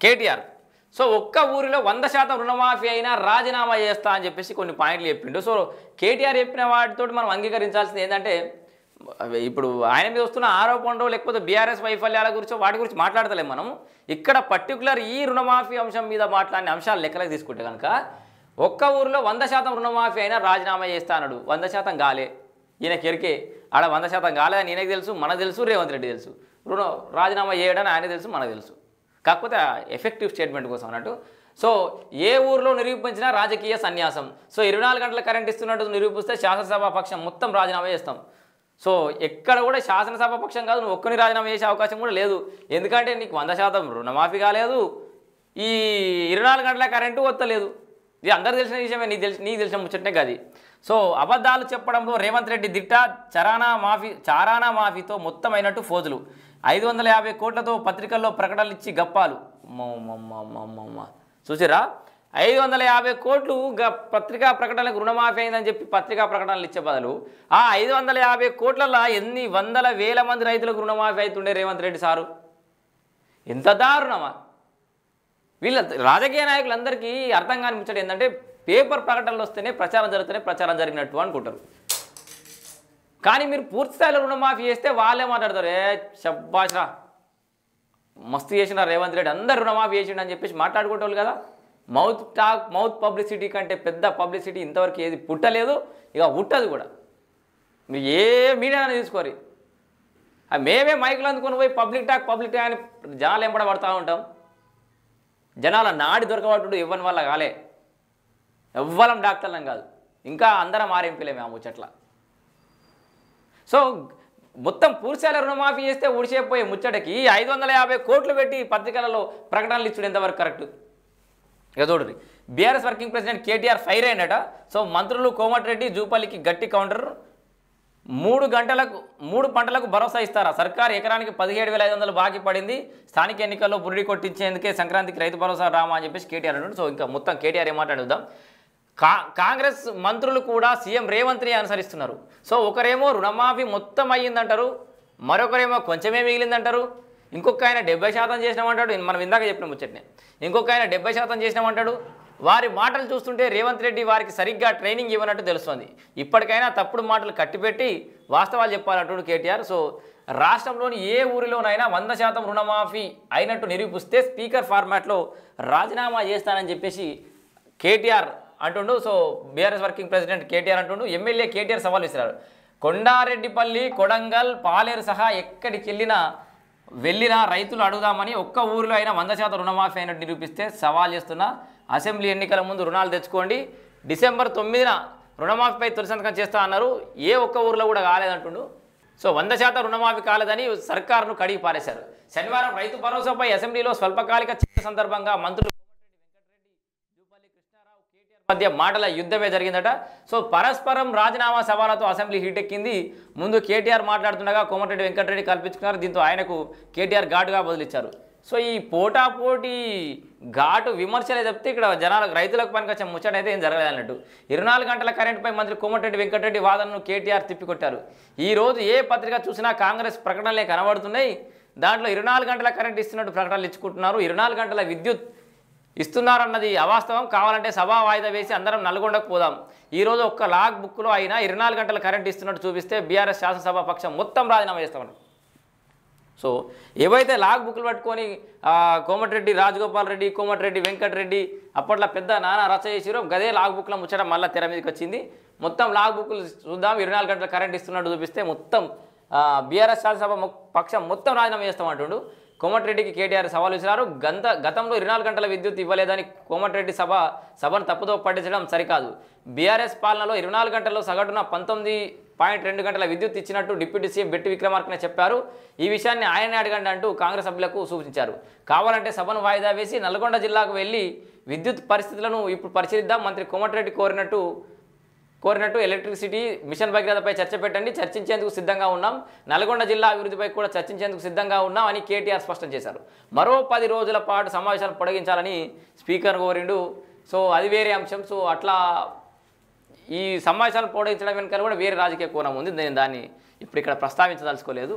KTR. So ఒక్క ఊరిలో 100% రుణమాఫీ అయినా రాజీనామా చేస్తా అని చెప్పేసి కొన్ని పాయింట్లు చెప్పిండు. సో కేటీఆర్ చెప్పిన వాటితో మనం అంగీకరించాల్సింది ఏంటంటే ఇప్పుడు ఆయన మీద వస్తున్న ఆరోపణలు లేకపోతే బీఆర్ఎస్ వైఫల్యాల గురించో వాటి గురించి మాట్లాడతలేం మనం. ఇక్కడ పర్టికులర్ ఈ రుణమాఫీ అంశం మీద మాట్లాడిన అంశాలు లెక్కలకు తీసుకుంటే కనుక ఒక్క ఊరిలో 100% రుణమాఫీ అయినా రాజీనామా చేస్తా అన్నాడు. 100% కాలే, ఈయన కెరికే ఆడ 100% కాలేదని ఈయనకు తెలుసు, మనకు తెలుసు, రేవంత్ రెడ్డి తెలుసు. రాజీనామా చేయడని ఆయన తెలుసు, మనకు తెలుసు. కాకపోతే ఎఫెక్టివ్ స్టేట్మెంట్ కోసం అన్నట్టు. సో ఏ ఊరిలో నిరూపించినా రాజకీయ సన్యాసం. సో 24 గంటల కరెంట్ ఇస్తున్నట్టు నిరూపిస్తే శాసనసభ పక్షం మొత్తం రాజీనామా చేస్తాం. సో ఎక్కడ కూడా శాసనసభ పక్షం కాదు, నువ్వు ఒక్కని రాజీనామా చేసే అవకాశం కూడా లేదు. ఎందుకంటే నీకు 100% రుణమాఫీ కాలేదు, ఈ 24 గంటల కరెంటు వస్తలేదు. ఇది అందరూ తెలిసిన విషయమే, నీకు తెలిసిన ముచ్చటనే కాదు. సో అబద్ధాలు చెప్పడంలో రేవంత్ రెడ్డి దిట్ట. చారానా మాఫీతో మొత్తం అయినట్టు ఫోజులు. 550 కోట్లతో పత్రికల్లో ప్రకటనలు ఇచ్చి గప్పాలు. చూసిరా, 550 కోట్లు పత్రికా ప్రకటనలకు రుణమాఫీ అయిందని చెప్పి పత్రికా ప్రకటనలు ఇచ్చే బదులు ఆ 550 కోట్లలో ఎన్ని వందల వేల మంది రైతులకు రుణమాఫీ అవుతుండే రేవంత్ రెడ్డి సారు. ఎంత దారుణమా! వీళ్ళ రాజకీయ నాయకులందరికీ అర్థం కాని ముచ్చట ఏంటంటే పేపర్ ప్రకటనలు వస్తేనే ప్రచారం జరుగుతూనే ప్రచారం జరిగినట్టు అనుకుంటారు. కానీ మీరు పూర్తి స్థాయిలో రుణమాఫీ చేస్తే వాళ్ళే మాట్లాడతారు, శబ్బాష్రా మస్తు చేసిన రేవంత్ రెడ్డి, అందరు రుణమాఫీ చేసిండు అని చెప్పేసి మాట్లాడుకుంటారు కదా. మౌత్ పబ్లిసిటీ కంటే పెద్ద పబ్లిసిటీ ఇంతవరకు ఏది పుట్టలేదు, ఇక పుట్టదు కూడా. మీరు ఏ మీడియా తీసుకోరు, మేమే మైకులు అందుకొని పోయి పబ్లిక్ టాక్ అని జనాలు ఎంపడబడతా ఉంటాం. జనాల నాడి దొరకబట్టుడు ఇవ్వని వల్ల కాలే, ఎవ్వరం డాక్టర్లం కాదు, ఇంకా అందరం ఆర్ఎంపీలేమే ఆ ముచ్చట్ల. సో మొత్తం పూర్తిస్థాయిలో రుణమాఫీ చేస్తే ఉడిచేపోయే ముచ్చటకి 550 కోట్లు పెట్టి పత్రికలలో ప్రకటనలు ఇచ్చుడు ఎంతవరకు కరెక్ట్? ఇక చూడండి, BRS working president KTR fire అయినట. సో మంత్రులు కోమటిరెడ్డి, జూపల్లికి గట్టి కౌంటర్. 3 పంటలకు భరోసా ఇస్తారా? సర్కారు ఎకరానికి 17,500 బాకీ పడింది. స్థానిక ఎన్నికల్లో బురిడి కొట్టించేందుకే సంక్రాంతికి రైతు భరోసా రామా అని చెప్పేసి కేటీఆర్ అన్నాడు. సో ఇంకా మొత్తం కేటీఆర్ ఏమాట్లాడుద్దాం. కాంగ్రెస్ మంత్రులు కూడా సీఎం రేవంత్ని అనుసరిస్తున్నారు. సో ఒకరేమో రుణమాఫీ మొత్తం అయ్యిందంటారు, మరొకరేమో కొంచెమే మిగిలిందంటారు, ఇంకొక ఆయన 70% చేసినామంటాడు. మనం ఇందాక చెప్పిన ముచ్చట్నే, ఇంకొక ఆయన 70% చేసినామంటాడు. వారి మాటలు చూస్తుంటే రేవంత్ రెడ్డి వారికి సరిగ్గా ట్రైనింగ్ ఇవ్వనట్టు తెలుస్తోంది. ఇప్పటికైనా తప్పుడు మాటలు కట్టిపెట్టి వాస్తవాలు చెప్పాలంటాడు కేటీఆర్. సో రాష్ట్రంలోని ఏ ఊరిలోనైనా 100% రుణమాఫీ అయినట్టు నిరూపిస్తే స్పీకర్ ఫార్మాట్లో రాజీనామా చేస్తానని చెప్పేసి కేటీఆర్ అంటుండు. So BRS working president KTR అంటుండు. ఎమ్మెల్యే కేటీఆర్ సవాల్ విసిరారు. కొండారెడ్డిపల్లి, కొడంగల్, పాలేరు సహా ఎక్కడికి వెళ్ళినా రైతులు అడుగుదామని ఒక్క ఊరిలో అయినా 100% రుణమాఫీ అయినట్టు నిరూపిస్తే సవాల్ చేస్తున్నా. అసెంబ్లీ ఎన్నికల ముందు రుణాలు తెచ్చుకోండి. డిసెంబర్ 9న రుణమాఫీపై తొలి సంతకం చేస్తా అన్నారు. ఏ ఒక్క ఊరిలో కూడా కాలేదంటుండు. సో 100% రుణమాఫీ కాలేదని సర్కారును కడిగి పారేశారు. శనివారం రైతు భరోసాపై అసెంబ్లీలో స్వల్పకాలిక చర్చ సందర్భంగా మంత్రులు మధ్య మాటల యుద్ధమే జరిగిందట. సో పరస్పరం రాజీనామా సవాలతో అసెంబ్లీ హీటెక్కింది. ముందు కేటీఆర్ మాట్లాడుతుండగా కోమటిరెడ్డి వెంకటరెడ్డి కల్పించుకున్నారు. దీంతో ఆయనకు కేటీఆర్ ఘాటుగా బదులిచ్చారు. సో ఈ పోటాపోటీ ఘాటు విమర్శలే చెప్తే ఇక్కడ జనాలకు రైతులకు పనికొచ్చే ముచ్చట అయితే ఏం జరగలేదన్నట్టు. 24 గంటల కరెంటుపై మంత్రి కోమటిరెడ్డి వెంకటరెడ్డి వాదనను కేటీఆర్ తిప్పికొట్టారు. ఈరోజు ఏ పత్రిక చూసినా కాంగ్రెస్ ప్రకటనలే కనబడుతున్నాయి. దాంట్లో 24 గంటల కరెంట్ ఇస్తున్నట్టు ప్రకటనలు ఇచ్చుకుంటున్నారు. 24 గంటల విద్యుత్ ఇస్తున్నారన్నది అవాస్తవం. కావాలంటే సభా వాయిదా వేసి అందరం నల్గొండకు పోదాం. ఈరోజు ఒక్క లాగ్ బుక్లో అయినా 24 గంటల కరెంట్ ఇస్తున్నట్టు చూపిస్తే బీఆర్ఎస్ శాసనసభ పక్షం మొత్తం రాజీనామా చేస్తామన్నారు. సో ఏవైతే లాగ్ బుక్లు పట్టుకొని కోమటిరెడ్డి రాజగోపాల్ రెడ్డి, కోమటిరెడ్డి వెంకటరెడ్డి అప్పట్లో పెద్ద నానా రచ చేసిరో గదే లాగ్ బుక్లో ముచ్చట మళ్ళీ తెర మీదకి వచ్చింది. మొత్తం లాగ్ బుక్లు చూద్దాం, 24 గంటల కరెంట్ ఇస్తున్నట్టు చూపిస్తే మొత్తం బీఆర్ఎస్ శాసనసభ పక్షం మొత్తం రాజీనామా చేస్తామంటుండు. కోమటిరెడ్డికి కేటీఆర్ సవాల్ విసిరారు. గతంలో 24 గంటల విద్యుత్ ఇవ్వలేదని కోమటిరెడ్డి సభను తప్పుదో పట్టించడం సరికాదు. బీఆర్ఎస్ పాలనలో 24 గంటల్లో సగటున 19.2 గంటల విద్యుత్ ఇచ్చినట్టు డిప్యూటీ సీఎం బెట్టి విక్రమార్కనే చెప్పారు. ఈ విషయాన్ని ఆయనే అడగండి అంటూ కాంగ్రెస్ సభ్యులకు సూచించారు. కావాలంటే సభను వాయిదా వేసి నల్గొండ జిల్లాకు వెళ్ళి విద్యుత్ పరిస్థితులను ఇప్పుడు పరిశీలిద్దాం. మంత్రి కోమటిరెడ్డి కోరినట్టు ఎలక్ట్రిసిటీ మిషన్ భగీరథపై చర్చ పెట్టండి, చర్చించేందుకు సిద్ధంగా ఉన్నాం. నల్గొండ జిల్లా అభివృద్ధిపై కూడా చర్చించేందుకు సిద్ధంగా ఉన్నాం అని కేటీఆర్ స్పష్టం చేశారు. మరో 10 రోజుల పాటు సమావేశాలు పొడిగించాలని స్పీకర్ కోరిండు. సో అది వేరే అంశం. సో అట్లా ఈ సమావేశాలు పొడిగించడం వెనుక కూడా వేరే రాజకీయ కోణం ఉంది. నేను దాన్ని ఇప్పుడు ఇక్కడ ప్రస్తావించదలుచుకోలేదు.